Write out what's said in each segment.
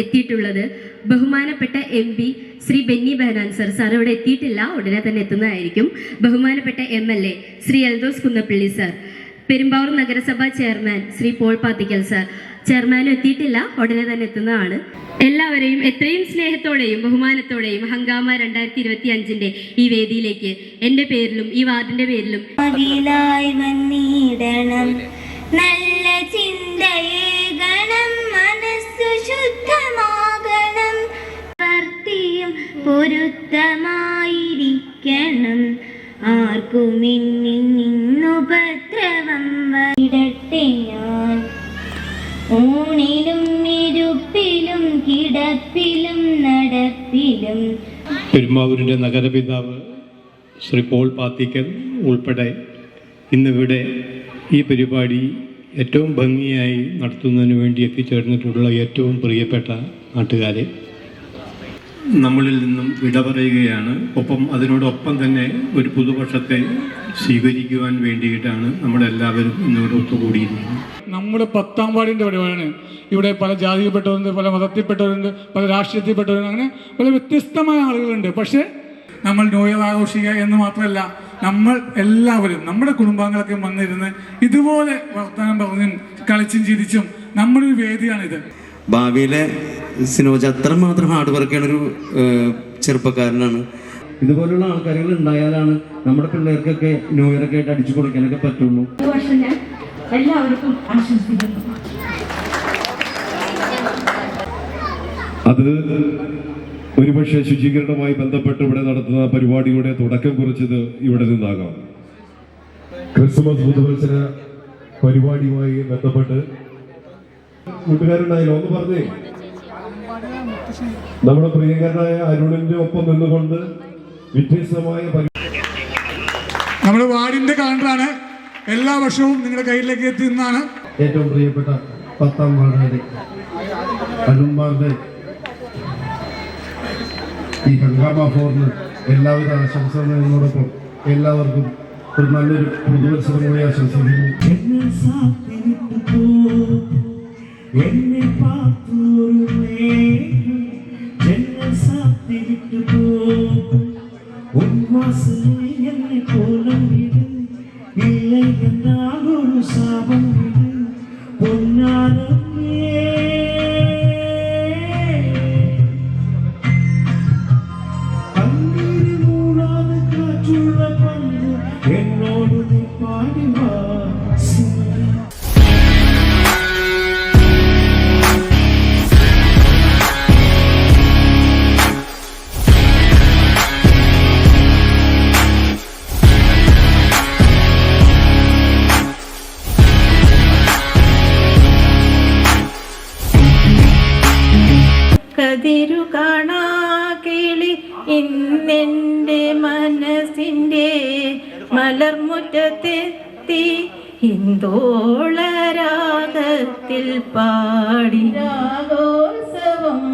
എത്തിയിട്ടുള്ളത് ബഹുമാനപ്പെട്ട MP Shri Benny Behanan sir ഇവിടെ എത്തിയിട്ടില്ല, ഉടനെ തന്നെ എത്തുന്നതായിരിക്കും. ബഹുമാനപ്പെട്ട MLA ശ്രീ എൽദോസ് കുന്നപ്പള്ളി സാർ, പെരുമ്പാവൂർ നഗരസഭാ ചെയർമാൻ ശ്രീ പോൾ പാത്തിക്കൽ സാർ, ചെയർമാനും എത്തിയിട്ടില്ല, ഉടനെ തന്നെ എത്തുന്നതാണ്. എല്ലാവരെയും എത്രയും സ്നേഹത്തോടെയും ബഹുമാനത്തോടെയും ഹംഗാമ 2025 ഈ വേദിയിലേക്ക് എൻ്റെ പേരിലും ഈ വാർഡിന്റെ പേരിലും നല്ല ചിന്തയേകണം, മനസ്സു ശുദ്ധമാകണം, വർത്തിയും പൊരുത്തമായിരിക്കണം, ആർക്കും എന്നിൽ നിന്നുപദ്രവം വരട്ടെ ഞാൻ. ഊണിലും ഇരുപ്പിലും കിടപ്പിലും നടപ്പിലും. പെരുമ്പാവൂരിൻ്റെ നഗരപിതാവ് ശ്രീ പോൾ പാത്തിക്കൽ ഉൾപ്പെടെ ഇന്നിവിടെ ഈ പരിപാടി ഏറ്റവും ഭംഗിയായി നടത്തുന്നതിന് വേണ്ടി എത്തിച്ചേർന്നിട്ടുള്ള ഏറ്റവും പ്രിയപ്പെട്ട നാട്ടുകാരെ, നമ്മളിൽ നിന്നും വിട പറയുകയാണ്. ഒപ്പം അതിനോടൊപ്പം തന്നെ ഒരു പുതുവർഷത്തെ സ്വീകരിക്കുവാൻ വേണ്ടിയിട്ടാണ് നമ്മളെല്ലാവരും ഇന്നോട് ഒത്തുകൂടിയിരിക്കുന്നത്. നമ്മുടെ 10ാം വാർഡിൻ്റെ പരിപാടിയാണ്. ഇവിടെ പല ജാതിയിൽപ്പെട്ടവരുണ്ട്, പല മതത്തിൽപ്പെട്ടവരുണ്ട്, പല രാഷ്ട്രീയത്തിൽപ്പെട്ടവരുണ്ട്, അങ്ങനെ പല വ്യത്യസ്തമായ ആളുകളുണ്ട്. പക്ഷേ നമ്മൾ ന്യൂ ഇയർ ആഘോഷിക്കുക എന്ന് മാത്രമല്ല, നമ്മൾ എല്ലാവരും നമ്മുടെ കുടുംബാംഗങ്ങളൊക്കെ വന്നിരുന്ന് ഇതുപോലെ വർത്തമാനം പറഞ്ഞും കളിച്ചും ചിരിച്ചും നമ്മുടെ ഒരു വേദിയാണിത്. ഭാവിയിലെ സിനോജ് അത്രമാത്രം ഹാർഡ് വർക്ക് ചെയ്യുന്ന ഒരു ചെറുപ്പക്കാരനാണ്. ഇതുപോലുള്ള ആൾക്കാരുകൾ ഉണ്ടായാലാണ് നമ്മുടെ പിള്ളേർക്കൊക്കെ ന്യൂ ഇയർ ഒക്കെ ആയിട്ട് അടിച്ചു കൊടുക്കാനൊക്കെ പറ്റുള്ളൂ. എല്ലാവർക്കും ആശംസിക്കുന്നു. അത് ഒരുപക്ഷെ ശുചീകരണവുമായി ബന്ധപ്പെട്ട് ഇവിടെ നടത്തുന്ന പരിപാടിയുടെ തുടക്കം കുറിച്ചത് ഇവിടെ നിന്നാകാം. ക്രിസ്മസ് പുതുവത്സര പരിപാടിയുമായി ബന്ധപ്പെട്ട് കൂട്ടുകാരുണ്ടായാലും ഒന്ന് പറഞ്ഞേ, നമ്മുടെ പ്രിയങ്കരനായ അരുണിന്റെ ഒപ്പം നിന്നുകൊണ്ട് വ്യത്യസ്തമായ നമ്മുടെ വാർഡിന്റെ കലണ്ടറാണ് എല്ലാ വർഷവും നിങ്ങളുടെ കയ്യിലേക്ക് എത്തുന്നതാണ്. ഏറ്റവും പ്രിയപ്പെട്ട 10ാം വാർഡിലെ അരുൺമാരുടെ ഈ ഹംഗാമ ഫോറിന് എല്ലാവിധ ആശംസകളോടൊപ്പം എല്ലാവർക്കും ഒരു നല്ലൊരു പുതുവത്സരം കൂടി ആശംസിക്കുന്നു. കതിരു കാണാ കിളി ഇന്നെൻ്റെ മനസ്സിൻ്റെ മലർമുറ്റത്തെത്തി ഹിന്ദോളരാഗത്തിൽ പാടി രാഗോത്സവം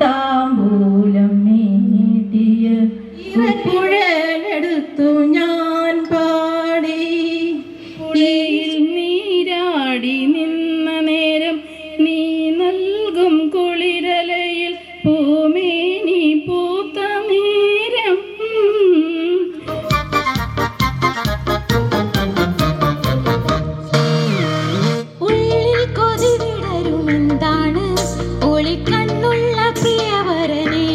താമ്പൂലം നീട്ടിയ പുഴലെടുത്തു ഞാൻ പാടി. നീരാടി നിന്ന നേരം നീ നൽകും കുളിരലയിൽ പൂമേനി പൂത്ത നേരം. ഉള്ളിൽ കൊതി വിടരുമെന്താണ് ഒളിക്കണ്ണുള്ള പ്രിയവരനെ.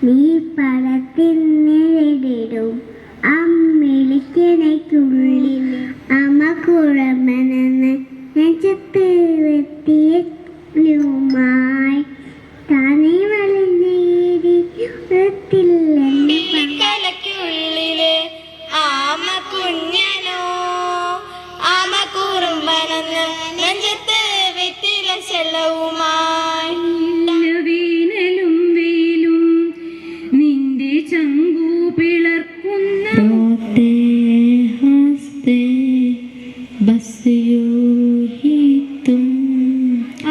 നീ പടത്തിനിടും അമ്മിളിക്കണയ്ക്കുള്ളിൽ അമ്മ കുഴമനെന്ന് നെഞ്ചത്ത് വെത്തിയുമായി താനേ വളർന്നില്ലേ ആമ കുഞ്ഞനോ ആമ കുറുമ്പനെന്ന് നെഞ്ചത്ത് വെത്തില ചെല്ലവുമായി.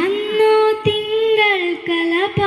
അന്നോ തിങ്കൾ കലപ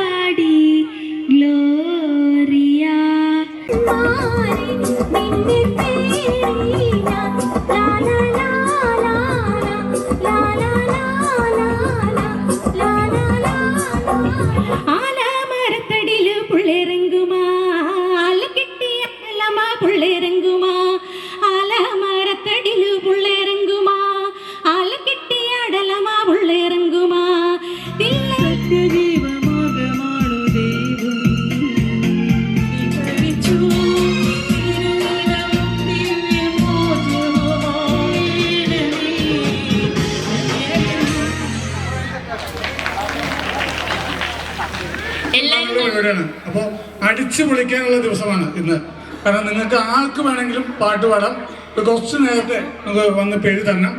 അപ്പോൾ അടിച്ചു പൊളിക്കാനുള്ള ദിവസമാണ് ഇന്ന്. കാരണം നിങ്ങൾക്ക് ആർക്ക് വേണമെങ്കിലും പാട്ട് പാടാം. കുറച്ച് നേരത്തെ നമുക്ക് വന്ന് പേര് തരണം.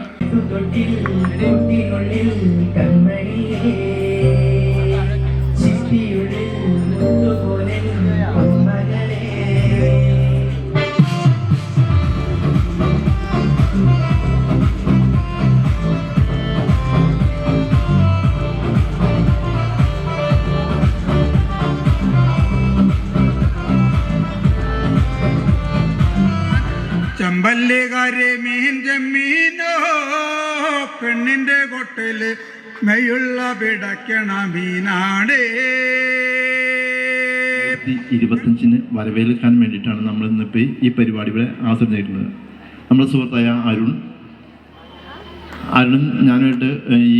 ചമ്പല്ലികാരെ മീൻ ജമ്മീനോ പെണ്ണിന്റെ കൊട്ടയില് മെയ്യുള്ള പിടയ്ക്കണ മീനാടേ. 25-ന് വരവേൽക്കാൻ വേണ്ടിയിട്ടാണ് നമ്മൾ ഇന്നിപ്പോൾ ഈ പരിപാടി ഇവിടെ ആസ്വദിക്കുന്നത്. നമ്മുടെ സുഹൃത്തായ അരുണും ഞാനുമായിട്ട്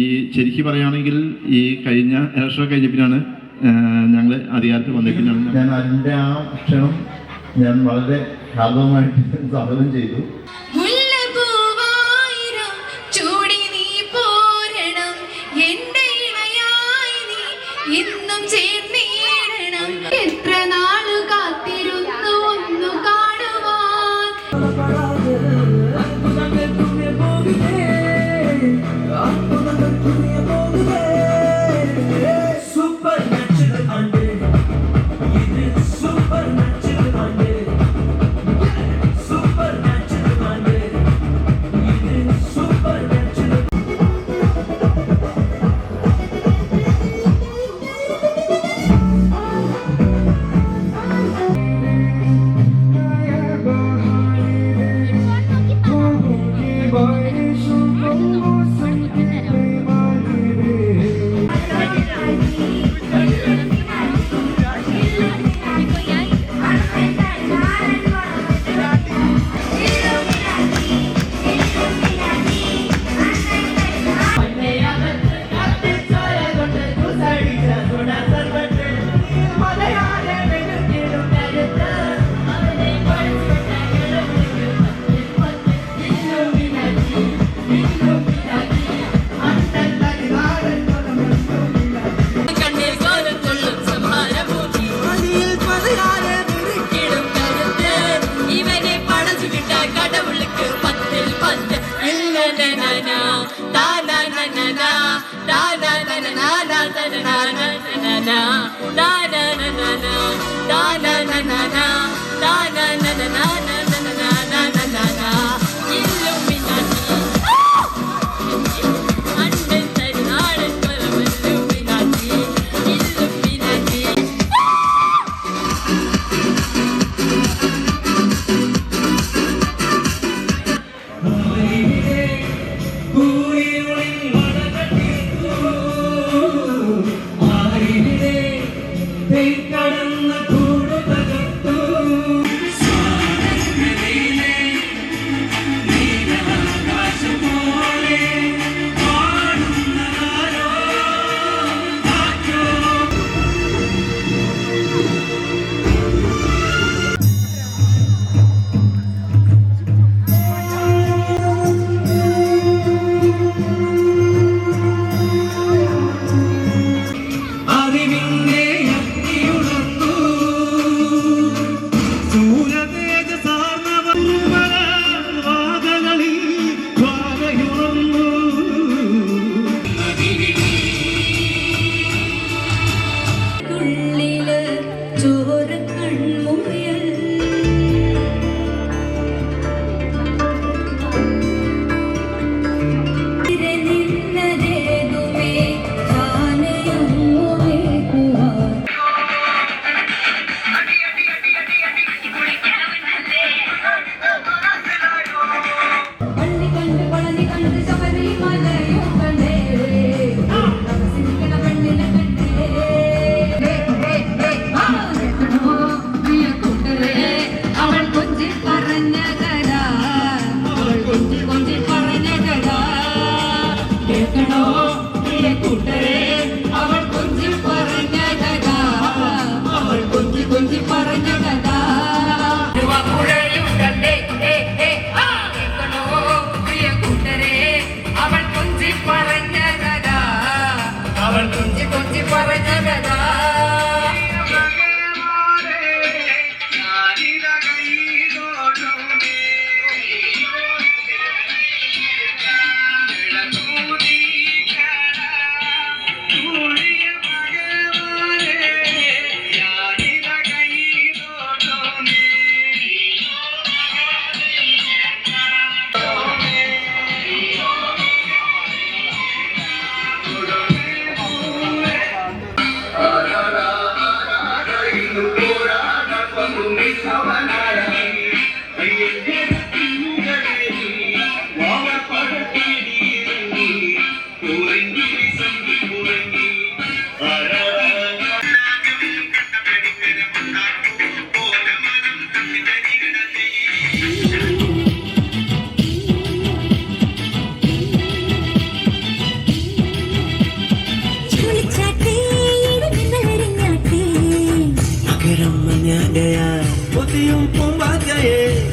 ഈ ശരിക്കും പറയുകയാണെങ്കിൽ ഈ കഴിഞ്ഞ ഇലക്ഷൻ കഴിഞ്ഞപ്പിന്നാണ് ഞങ്ങൾ അധികാരത്തിൽ വന്നേപ്പിന്നാണ് ഞാൻ അതിൻ്റെ ആ ക്ഷണം ഞാൻ വളരെ ഹാർദവമായിട്ട് സ്വാഗതം ചെയ്തു. എത്ര നാളു കാത്തിരുന്നു ഒന്നു കാണുവാൻ.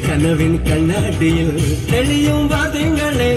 കനവിൻ കണ്ണാടിയിൽ തെളിയും വാദ്യങ്ങളെ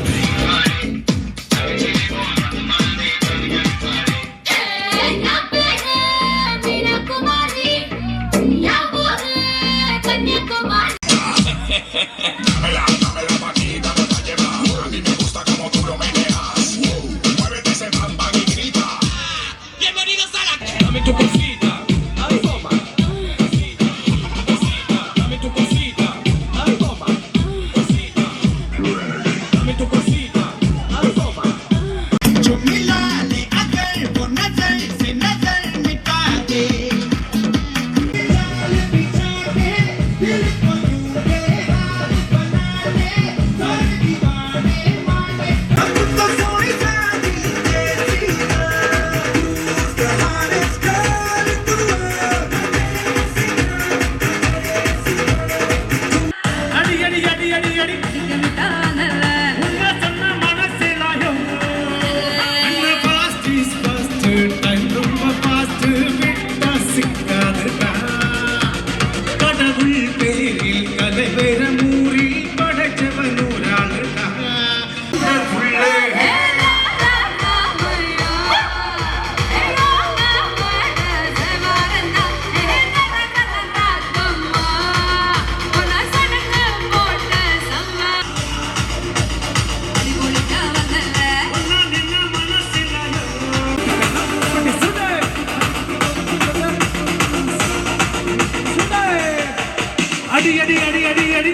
അടി അടി അടി അടി അടി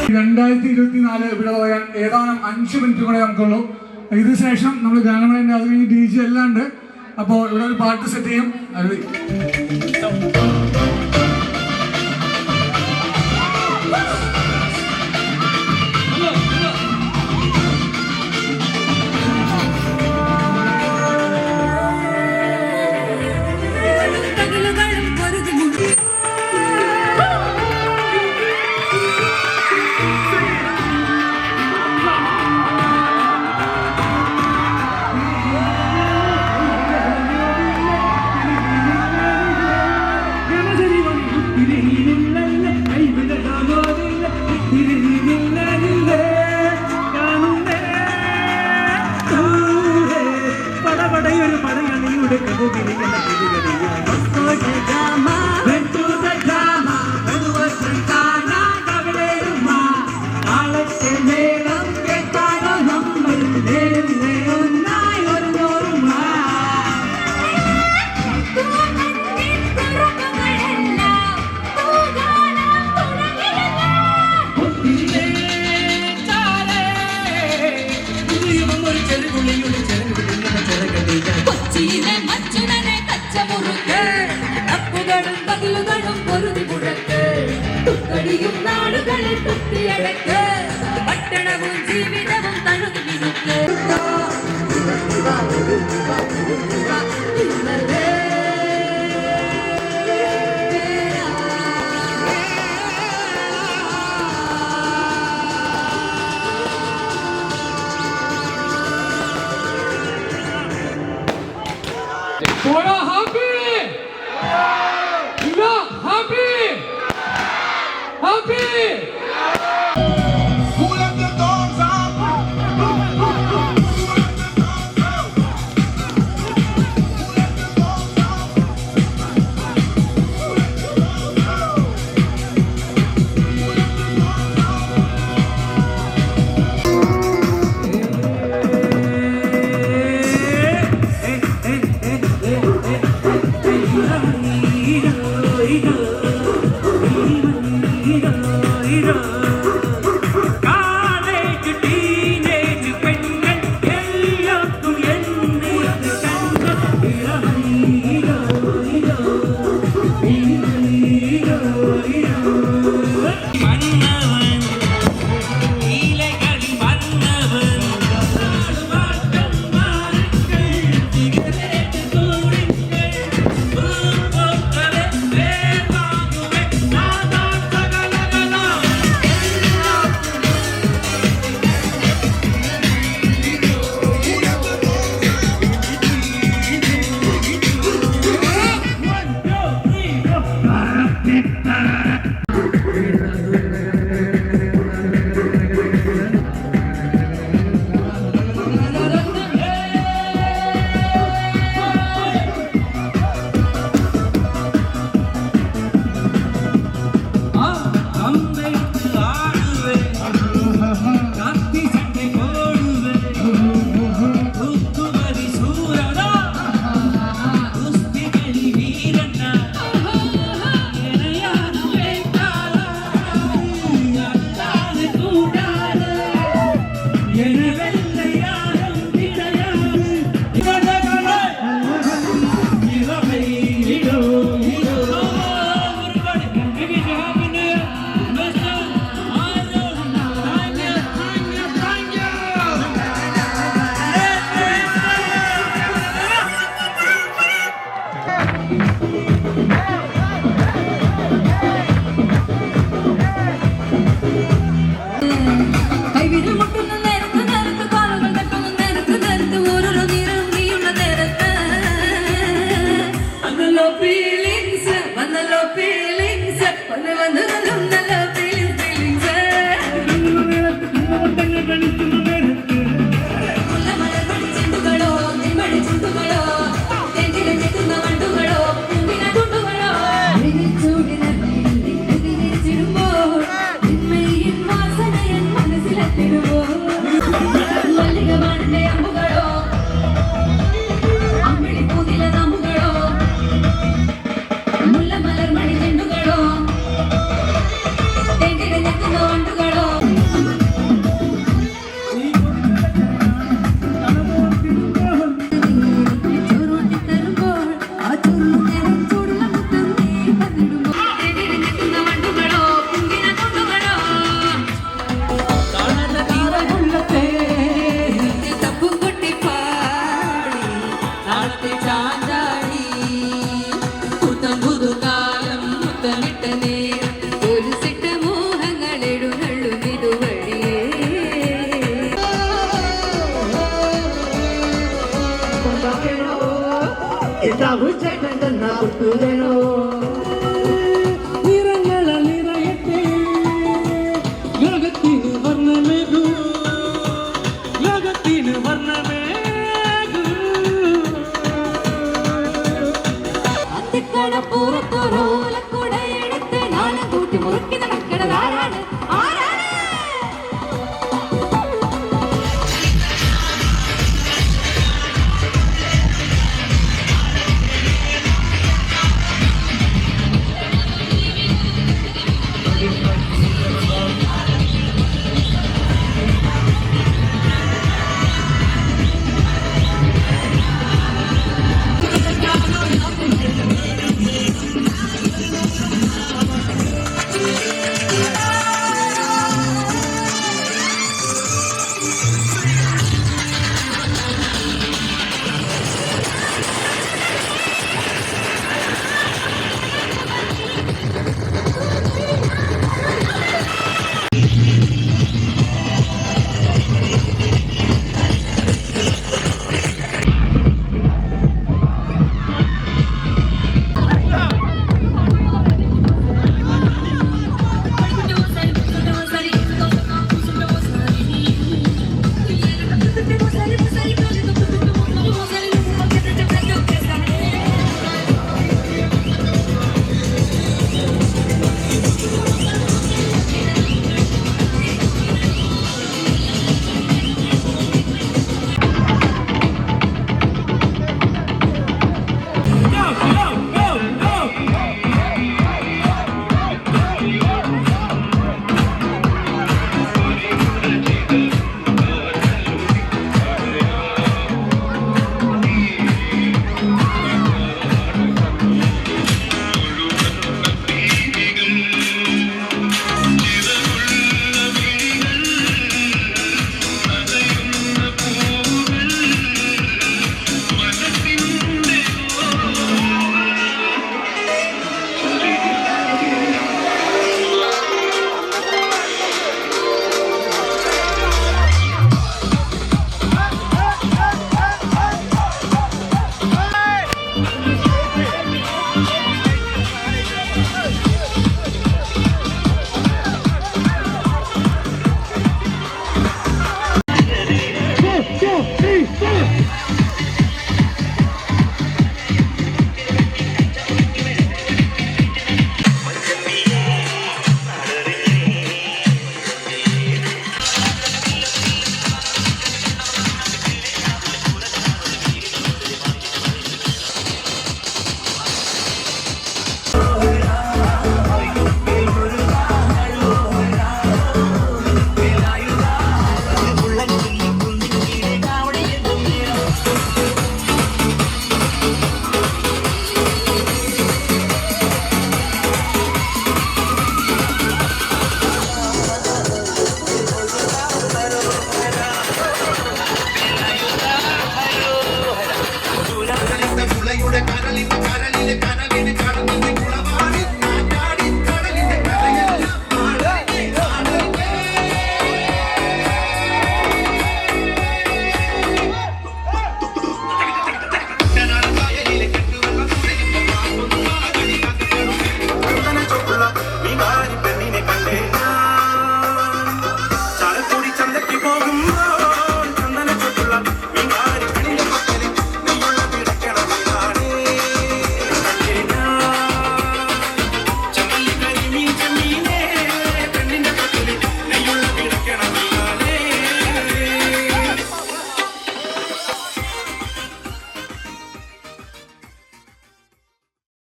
2024 ഇവിടെ പോയാൽ ഏതാനും 5 മിനിറ്റ് കൂടെ നമുക്കുള്ളൂ. ഇതിനുശേഷം നമ്മൾ ഗാനമേളൻ്റെ അത് കഴിഞ്ഞ് DJ എല്ലാം ഉണ്ട്. അപ്പോൾ ഇവിടെ ഒരു പാട്ട് സെറ്റ് ചെയ്യും. പട്ടണവും ജീവിതവും തഴുകി hero. കൈവിരൽ മുട്ടുന്ന നേരത്ത് നേരത്ത് കാലുകൾ തട്ടുന്ന നേരത്ത് നേരത്ത് ഓരോരോ നിറം നീയുള്ള നേരത്ത് വന്നല്ലോ ഫീലിങ്സ് വന്നല്ലോ ഫീലിങ്സ് വന്ന് വന്ന് വന്നല്ലോ ഫീലിങ്സ് മുല്ലമലർമണിച്ചെണ്ടുകളോ നെന്മണിച്ചെണ്ടുകളോ നെഞ്ചിലെ ഞെക്കുന്ന വണ്ടുകളോ പൂവിന തുണ്ടുകളോ ചൂടിനിരുമ്പോൾ നിന്മയിൽ വാസനയൻ മനസ്സിലെത്തിടുമോ മല്ലികവാണിന്റെ അമ്പുകളോ അമ്പിളിപ്പൂതില നാമ്പുകളോ മുല്ലമലർമണി ചെണ്ടുകളോ നെഞ്ചിലെ ഞെക്കുന്ന വണ്ടുകളോ ചോറൂട്ടി തരുമ്പോൾ ആ ചോറിന് നേരം ചൂടുള്ള മുത്തം നീ തന്നിടുമ്പോൾ നെഞ്ചിലെ ഞെക്കുന്ന വണ്ടുകളോ പൂവിന തുണ്ടുകളോ തപ്പും കൊട്ടി പാടി നാളത്തെ ചാഞ്ചാടി പുത്തം പുതുകാലം മുത്തമിട്ട നേരം ഒരു സിട്ട മോഹങ്ങൾ എഴുന്നള്ളും ഇതുവഴിയേ അത്തിക്കടപ്പുറത്തൊരോലക്കുട എടുത്ത് നാളെ കൂട്ടി മുറുക്കി നടക്കണത് ആരാണ് ആരാണ് കനവിന് കടന്നു